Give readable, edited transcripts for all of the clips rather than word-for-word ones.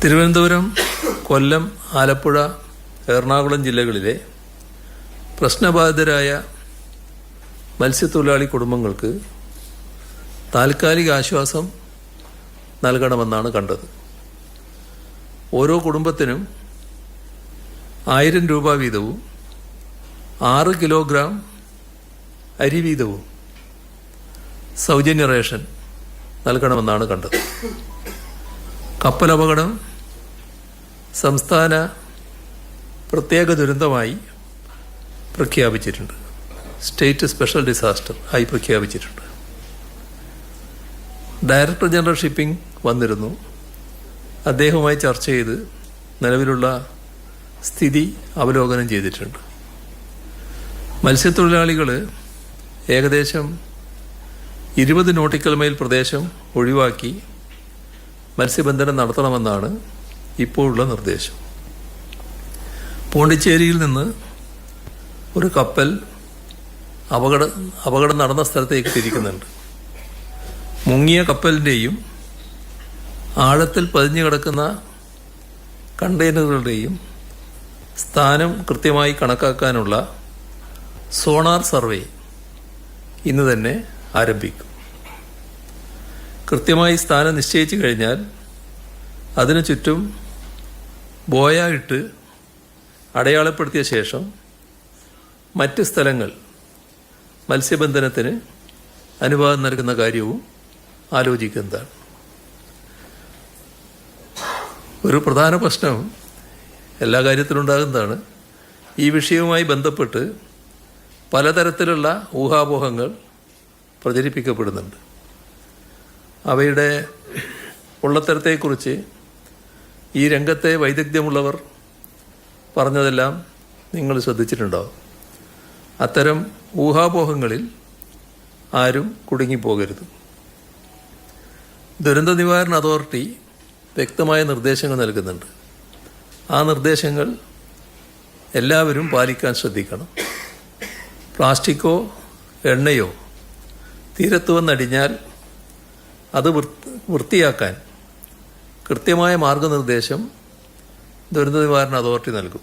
തിരുവനന്തപുരം, കൊല്ലം, ആലപ്പുഴ, എറണാകുളം ജില്ലകളിലെ പ്രശ്നബാധിതരായ മത്സ്യത്തൊഴിലാളി കുടുംബങ്ങൾക്ക് താൽക്കാലിക ആശ്വാസം നൽകണമെന്നാണ് കണ്ടത്. ഓരോ കുടുംബത്തിനും 1000 രൂപ വീതവും 6 കിലോഗ്രാം അരി വീതവും സൗജന്യ റേഷൻ നൽകണമെന്നാണ് കണ്ടത്. കപ്പലപകടം സംസ്ഥാന പ്രത്യേക ദുരന്തമായി പ്രഖ്യാപിച്ചിട്ടുണ്ട്. സ്റ്റേറ്റ് സ്പെഷ്യൽ ഡിസാസ്റ്റർ ആയി പ്രഖ്യാപിച്ചിട്ടുണ്ട്. ഡയറക്ടർ ജനറൽ ഷിപ്പിംഗ് വന്നിരുന്നു. അദ്ദേഹവുമായി ചർച്ച ചെയ്ത് നിലവിലുള്ള സ്ഥിതി അവലോകനം ചെയ്തിട്ടുണ്ട്. മത്സ്യത്തൊഴിലാളികൾ ഏകദേശം 20 നോട്ടിക്കൽ മൈൽ പ്രദേശം ഒഴിവാക്കി മത്സ്യബന്ധനം നടത്തണമെന്നാണ് ഇപ്പോഴുള്ള നിർദ്ദേശം. പോണ്ടിച്ചേരിയിൽ നിന്ന് ഒരു കപ്പൽ അപകടം നടന്ന സ്ഥലത്തേക്ക് തിരിക്കുന്നുണ്ട്. മുങ്ങിയ കപ്പലിൻ്റെയും ആഴത്തിൽ പതിഞ്ഞു കിടക്കുന്ന കണ്ടെയ്നറുകളുടെയും സ്ഥാനം കൃത്യമായി കണക്കാക്കാനുള്ള സോണാർ സർവേ ഇന്ന് തന്നെ ആരംഭിക്കും. കൃത്യമായി സ്ഥാനം നിശ്ചയിച്ചു കഴിഞ്ഞാൽ അതിനു ചുറ്റും ബോയ ഇട്ട് അടയാളപ്പെടുത്തിയ ശേഷം മറ്റ് സ്ഥലങ്ങൾ മത്സ്യബന്ധനത്തിന് അനുവാദം നൽകുന്ന കാര്യവും ആലോചിക്കുന്നതാണ്. ഒരു പ്രധാന പ്രശ്നം എല്ലാ കാര്യത്തിലുണ്ടാകുന്നതാണ്. ഈ വിഷയവുമായി ബന്ധപ്പെട്ട് പലതരത്തിലുള്ള ഊഹാപോഹങ്ങൾ പ്രചരിപ്പിക്കപ്പെടുന്നുണ്ട്. അവയുടെ പൊള്ളത്തരത്തെക്കുറിച്ച് ഈ രംഗത്തെ വൈദഗ്ധ്യമുള്ളവർ പറഞ്ഞതെല്ലാം നിങ്ങൾ ശ്രദ്ധിച്ചിട്ടുണ്ടാവും. അത്തരം ഊഹാപോഹങ്ങളിൽ ആരും കുടുങ്ങിപ്പോകരുത്. ദുരന്ത നിവാരണ അതോറിറ്റി വ്യക്തമായ നിർദ്ദേശങ്ങൾ നൽകുന്നുണ്ട്. ആ നിർദ്ദേശങ്ങൾ എല്ലാവരും പാലിക്കാൻ ശ്രദ്ധിക്കണം. പ്ലാസ്റ്റിക്കോ എണ്ണയോ തീരത്ത് വന്നടിഞ്ഞാൽ അത് വൃത്തിയാക്കാൻ കൃത്യമായ മാർഗനിർദ്ദേശം ദുരന്ത നിവാരണ അതോറിറ്റി നൽകും.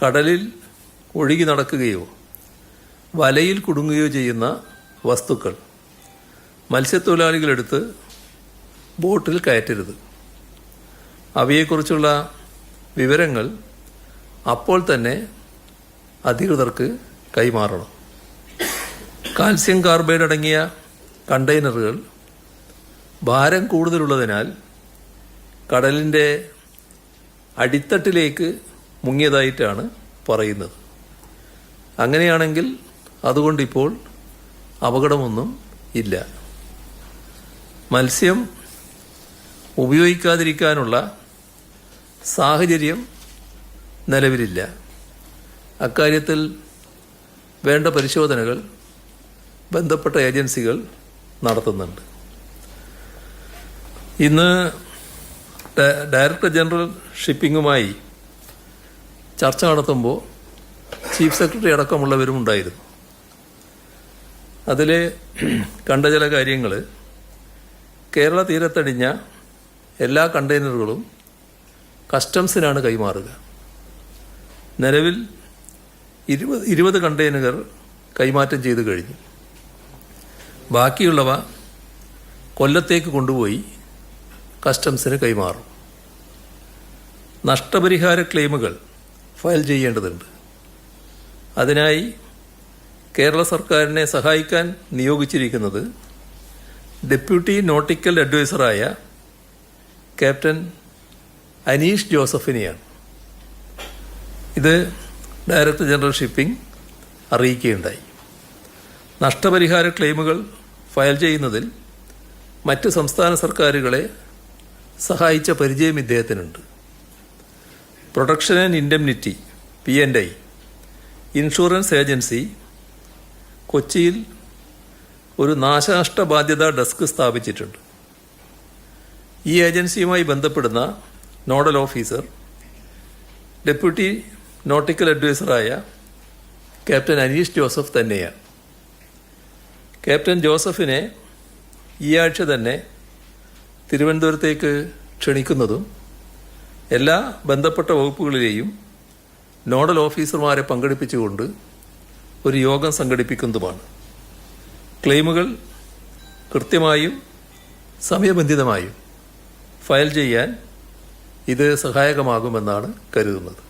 കടലിൽ ഒഴുകി നടക്കുകയോ വലയിൽ കുടുങ്ങുകയോ ചെയ്യുന്ന വസ്തുക്കൾ മത്സ്യത്തൊഴിലാളികളെടുത്ത് ബോട്ടിൽ കയറ്റരുത്. അവയെക്കുറിച്ചുള്ള വിവരങ്ങൾ അപ്പോൾ തന്നെ അധികൃതർക്ക് കൈമാറണം. കാൽസ്യം കാർബൈഡ് അടങ്ങിയ കണ്ടെയ്നറുകൾ ഭാരം കൂടുതലുള്ളതിനാൽ കടലിൻ്റെ അടിത്തട്ടിലേക്ക് മുങ്ങിയതായിട്ടാണ് പറയുന്നത്. അങ്ങനെയാണെങ്കിൽ അതുകൊണ്ടിപ്പോൾ അപകടമൊന്നും ഇല്ല. മത്സ്യം ഉപയോഗിക്കാതിരിക്കാനുള്ള സാഹചര്യം നിലവിലില്ല. അക്കാര്യത്തിൽ വേണ്ട പരിശോധനകൾ ബന്ധപ്പെട്ട ഏജൻസികൾ നടത്തുന്നുണ്ട്. ഇന്ന് ഡയറക്ടർ ജനറൽ ഷിപ്പിങ്ങുമായി ചർച്ച നടത്തുമ്പോൾ ചീഫ് സെക്രട്ടറി അടക്കമുള്ളവരും ഉണ്ടായിരുന്നു. അതിൽ കണ്ട ചില കാര്യങ്ങൾ, കേരള തീരത്തടിഞ്ഞ എല്ലാ കണ്ടെയ്നറുകളും കസ്റ്റംസിനാണ് കൈമാറുക. നിലവിൽ 20 കണ്ടെയ്നറുകൾ കൈമാറ്റം ചെയ്തു കഴിഞ്ഞു. ബാക്കിയുള്ളവ കൊല്ലത്തേക്ക് കൊണ്ടുപോയി കസ്റ്റംസിന് കൈമാറും. നഷ്ടപരിഹാര ക്ലെയിമുകൾ ഫയൽ ചെയ്യേണ്ടതുണ്ട്. അതിനായി കേരള സർക്കാരിനെ സഹായിക്കാൻ നിയോഗിച്ചിരിക്കുന്നത് ഡെപ്യൂട്ടി നോട്ടിക്കൽ അഡ്വൈസറായ ക്യാപ്റ്റൻ അനീഷ് ജോസഫിനെയാണ്. ഇത് ഡയറക്ടർ ജനറൽ ഷിപ്പിംഗ് അറിയിക്കുകയുണ്ടായി. നഷ്ടപരിഹാര ക്ലെയിമുകൾ ഫയൽ ചെയ്യുന്നതിൽ മറ്റ് സംസ്ഥാന സർക്കാരുകളെ സഹായിച്ച പരിചയം ഇദ്ദേഹത്തിനുണ്ട്. Protection and indemnity (P&I) insurance agency കൊച്ചിയിൽ ഒരു നാശനഷ്ട ബാധ്യതാ ഡെസ്ക് സ്ഥാപിച്ചിട്ടുണ്ട്. ഈ ഏജൻസിയുമായി ബന്ധപ്പെടുന്ന നോഡൽ ഓഫീസർ ഡെപ്യൂട്ടി നോട്ടിക്കൽ അഡ്വൈസറായ ക്യാപ്റ്റൻ അനീഷ് ജോസഫ് തന്നെയാണ്. ക്യാപ്റ്റൻ ജോസഫിനെ ഈ ആഴ്ച തന്നെ തിരുവനന്തപുരത്തേക്ക് ക്ഷണിക്കുന്നതും എല്ലാ ബന്ധപ്പെട്ട വകുപ്പുകളിലെയും നോഡൽ ഓഫീസർമാരെ പങ്കെടുപ്പിച്ചുകൊണ്ട് ഒരു യോഗം സംഘടിപ്പിക്കുന്നതുമാണ്. ക്ലെയിമുകൾ കൃത്യമായും സമയബന്ധിതമായും ഫയൽ ചെയ്യാൻ ഇത് സഹായകമാകുമെന്നാണ് കരുതുന്നത്.